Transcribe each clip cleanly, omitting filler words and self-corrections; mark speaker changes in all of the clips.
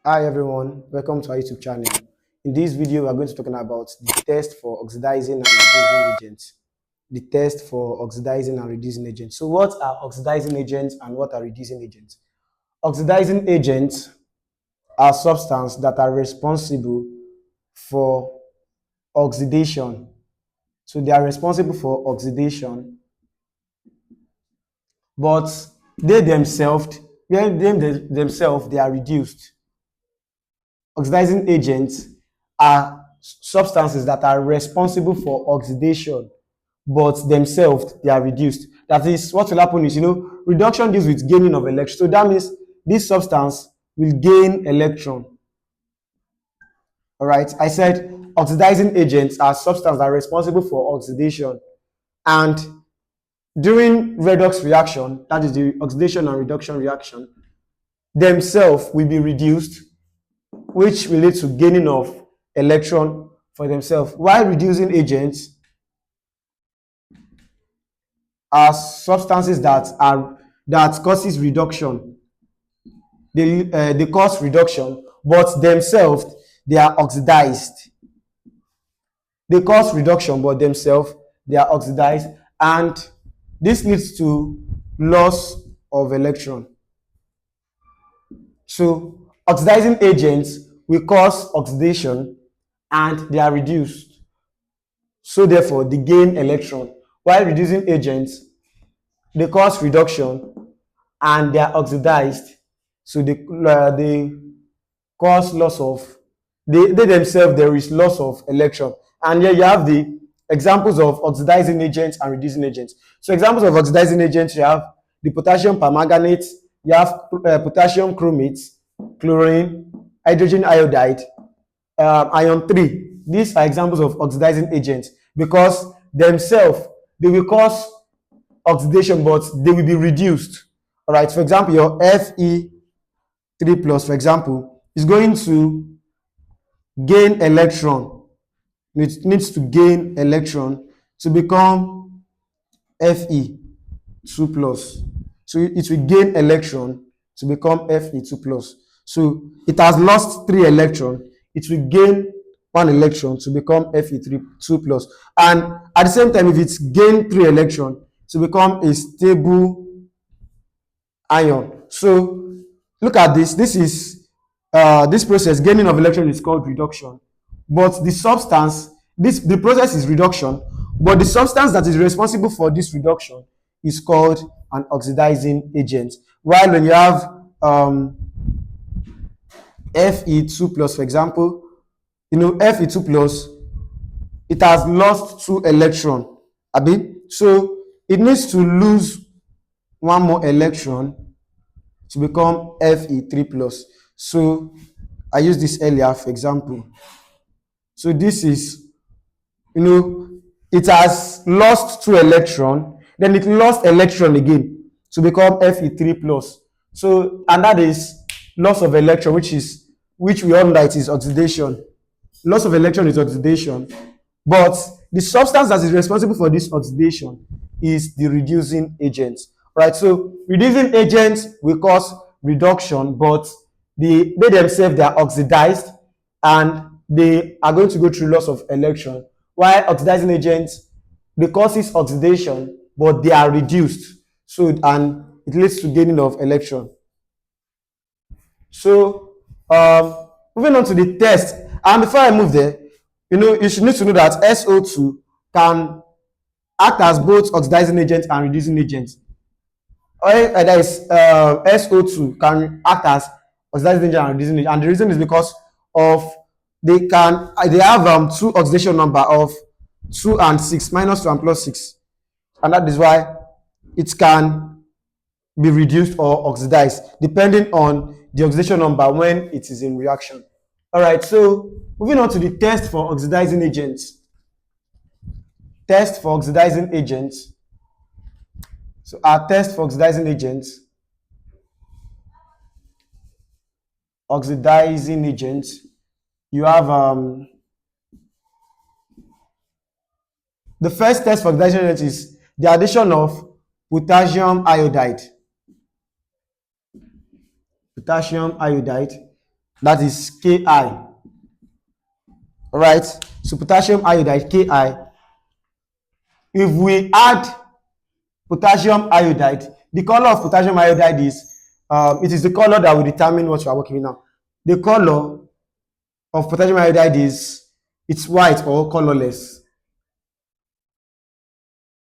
Speaker 1: Hi everyone, welcome to our YouTube channel. In this video, we are going to be talking about the test for oxidizing and reducing agents. The test for oxidizing and reducing agents. So what are oxidizing agents and what are reducing agents? Oxidizing agents are substances that are responsible for oxidation. So they are responsible for oxidation, but they themselves, they are reduced. Oxidizing agents are substances that are responsible for oxidation, but themselves they are reduced. That is, what will happen is, reduction deals with gaining of electron. So that means this substance will gain electron. All right, I said oxidizing agents are substances that are responsible for oxidation, and during redox reaction, that is the oxidation and reduction reaction, themselves will be reduced, which will lead to gaining of electron for themselves. While reducing agents are substances that causes reduction. They cause reduction, but themselves they are oxidized. They cause reduction, but themselves they are oxidized, and this leads to loss of electron. So oxidizing agents will cause oxidation and they are reduced. So therefore, they gain electron. While reducing agents, they cause reduction and they are oxidized. So they cause loss of, they themselves, there is loss of electron. And here you have the examples of oxidizing agents and reducing agents. So examples of oxidizing agents, you have the potassium permanganate, you have potassium chromate, chlorine, hydrogen iodide, ion 3. These are examples of oxidizing agents because themselves, they will cause oxidation, but they will be reduced. All right, for example, your Fe3 plus, for example, is going to gain electron. It needs to gain electron to become Fe2 plus. So it will gain electron to become Fe2 plus. So it has lost 3 electrons. It will gain 1 electron to become Fe2 plus. And at the same time, if it's gained 3 electrons to become a stable ion. So look at this. This is this process. Gaining of electron is called reduction. But the substance, the process is reduction, but the substance that is responsible for this reduction is called an oxidizing agent. While when you have Fe2 plus, for example, Fe2 plus, it has lost 2 electrons. So it needs to lose 1 more electron to become Fe3 plus. So I used this earlier, for example. So this is, it has lost 2 electrons, then it lost electron again to become Fe3 plus. So, and that is loss of electron, which we all know that it is oxidation. Loss of electron is oxidation, but the substance that is responsible for this oxidation is the reducing agent. Right? So reducing agents will cause reduction, but they themselves, they are oxidized and they are going to go through loss of electron. While oxidizing agents, they causes oxidation, but they are reduced. So, and it leads to gaining of electron. So moving on to the test, and before I move there, you should need to know that SO2 can act as both oxidizing agent and reducing agent. That is, SO2 can act as oxidizing agent and reducing agent, and the reason is because of they have 2 oxidation number of 2 and 6, minus 2 and plus 6, and that is why it can be reduced or oxidized depending on the oxidation number when it is in reaction. All right, so moving on to the test for oxidizing agents. Test for oxidizing agents. So our test for oxidizing agents. Oxidizing agents. You have the first test for oxidizing agents is the addition of potassium iodide. Potassium iodide. that is Ki. All right, so potassium iodide Ki. If we add potassium iodide, the color of potassium iodide is it is the color that will determine what you are working with now. The color of potassium iodide is it's white or colorless.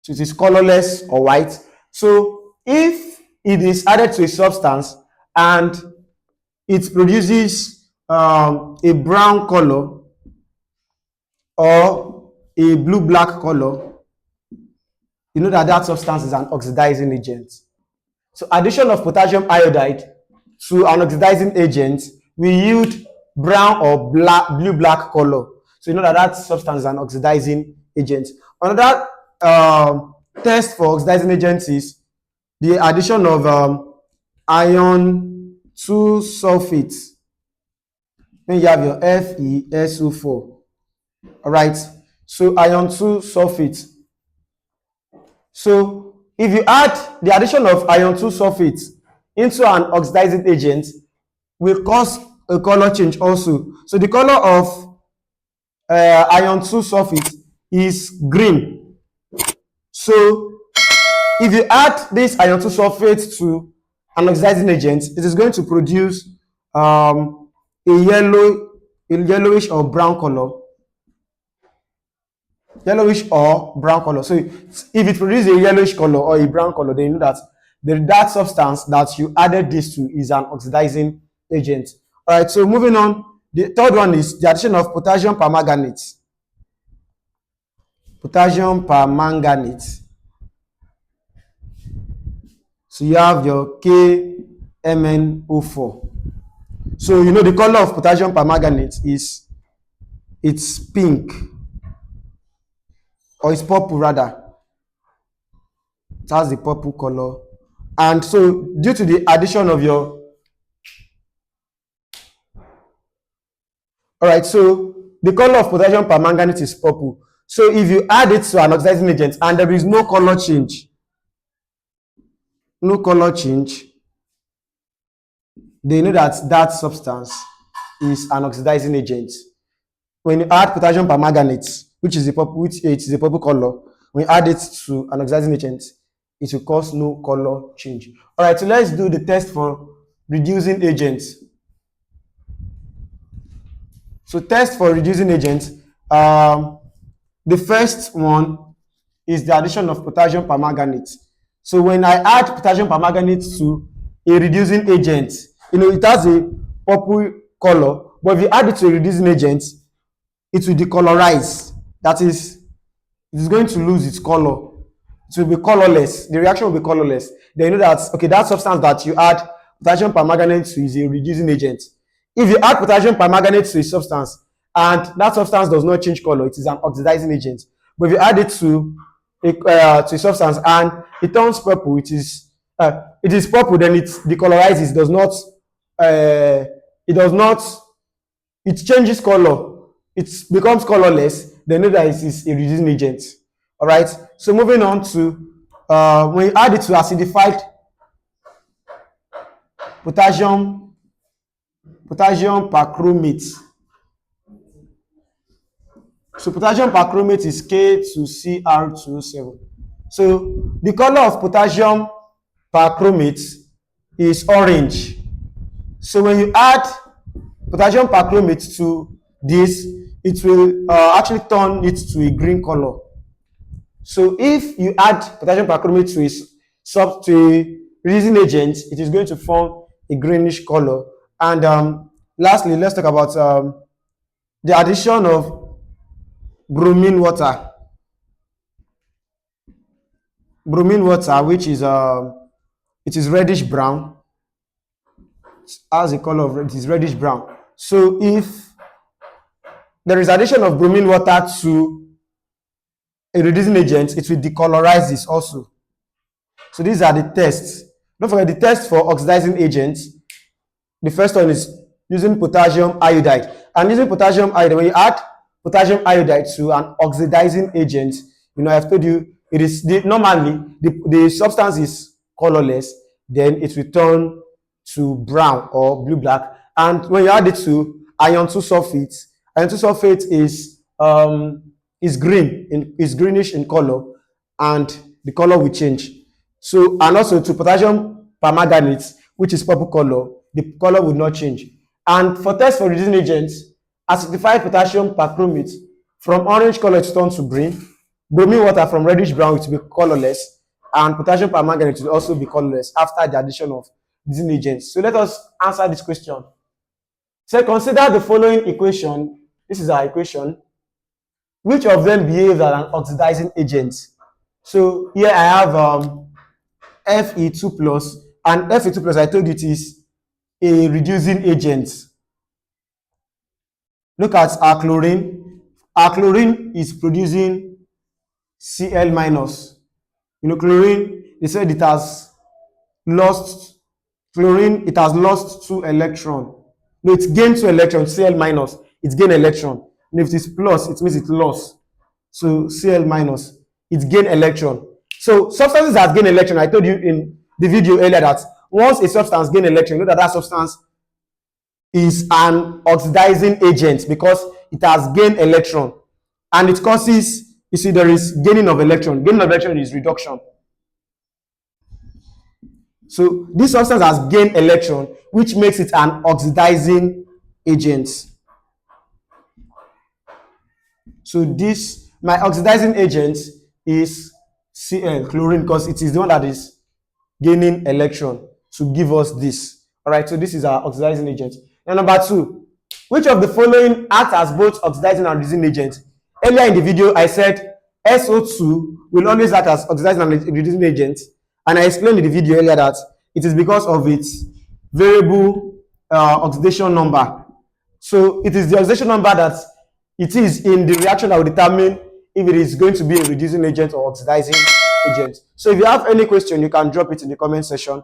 Speaker 1: So it is colorless or white. So if it is added to a substance and it produces a brown color or a blue-black color, you know that that substance is an oxidizing agent. So addition of potassium iodide to an oxidizing agent will yield brown or blue-black color. So you know that that substance is an oxidizing agent. Another test for oxidizing agents is the addition of iron 2 sulfate. Then you have your FeSO4. All right. So iron 2 sulfate. So if you add the addition of iron 2 sulfate into an oxidizing agent will cause a color change also. So the color of iron 2 sulfate is green. So if you add this iron 2 sulfate to an oxidizing agent, it is going to produce a yellowish or brown color. Yellowish or brown color. So if it produces a yellowish color or a brown color, then you know that that substance that you added this to is an oxidizing agent. All right, so moving on, the third one is the addition of potassium permanganate. Potassium permanganate. So you have your KMnO4. So you know the color of potassium permanganate is it's pink, or it's purple rather. It has the purple color. And so due to the addition of your all right, so the color of potassium permanganate is purple. So if you add it to an oxidizing agent and there is no color change, they know that that substance is an oxidizing agent. When you add potassium permanganate, which is a purple color, when you add it to an oxidizing agent, it will cause no color change. All right, so let's do the test for reducing agents. So test for reducing agents, the first one is the addition of potassium permanganate. So when I add potassium permanganate to a reducing agent, you know, it has a purple color, but if you add it to a reducing agent, it will decolorize. That is, it is going to lose its color. It will be colorless. The reaction will be colorless. Then you know that, okay, that substance that you add potassium permanganate to is a reducing agent. If you add potassium permanganate to a substance and that substance does not change color, it is an oxidizing agent. But if you add it to a substance and it turns purple, it is purple, then it decolorizes. It changes color. It becomes colorless. Then know that it is a reducing agent. All right. So moving on to when you add it to acidified potassium perchromate. So potassium perchromate is K2Cr2O7. So the color of potassium perchromate is orange. So when you add potassium perchromate to this, it will actually turn it to a green color. So if you add potassium perchromate to a reducing agent, it is going to form a greenish color. And lastly, let's talk about the addition of bromine water. Bromine water, which is it is reddish brown. It has a color of red, it is reddish brown. So if there is addition of bromine water to a reducing agent, it will decolorize this also. So these are the tests. Don't forget the test for oxidizing agents. The first one is using potassium iodide. And using potassium iodide, when you add potassium iodide to an oxidizing agent, you know, I've told you it is normally the substance is colorless, then it will turn to brown or blue black. And when you add it to iron 2 sulfate, iron 2 sulfate is is greenish in color, and the color will change. So, and also to potassium permanganate, which is purple color, the color will not change. And for test for reducing agents, acidified potassium perchromate from orange color to turn to green, bromine water from reddish brown to be colorless, and potassium permanganate will also be colorless after the addition of reducing agents. So let us answer this question. So consider the following equation. This is our equation. Which of them behaves as an oxidizing agent? So here I have Fe2 plus, and Fe2 plus, I told you it is a reducing agent. Look at our chlorine. Our chlorine is producing Cl minus. You know, chlorine, they said it has lost, chlorine, it has lost 2 electron. No, it's gained 2 electron, Cl minus, it's gained electron. And if it is plus, it means it lost. So Cl minus, it's gained electron. So substances that gain electron, I told you in the video earlier that once a substance gain electron, you know that that substance is an oxidizing agent because it has gained electron, and it causes, you see, there is gaining of electron. Gaining of electron is reduction. So this substance has gained electron, which makes it an oxidizing agent. So this, my oxidizing agent is Cl, chlorine, because it is the one that is gaining electron to give us this. All right, so this is our oxidizing agent. Now, number 2, which of the following acts as both oxidizing and reducing agent? Earlier in the video, I said SO2 will always act as oxidizing and reducing agent, and I explained in the video earlier that it is because of its variable oxidation number. So it is the oxidation number that it is in the reaction that will determine if it is going to be a reducing agent or oxidizing agent. So if you have any question, you can drop it in the comment section.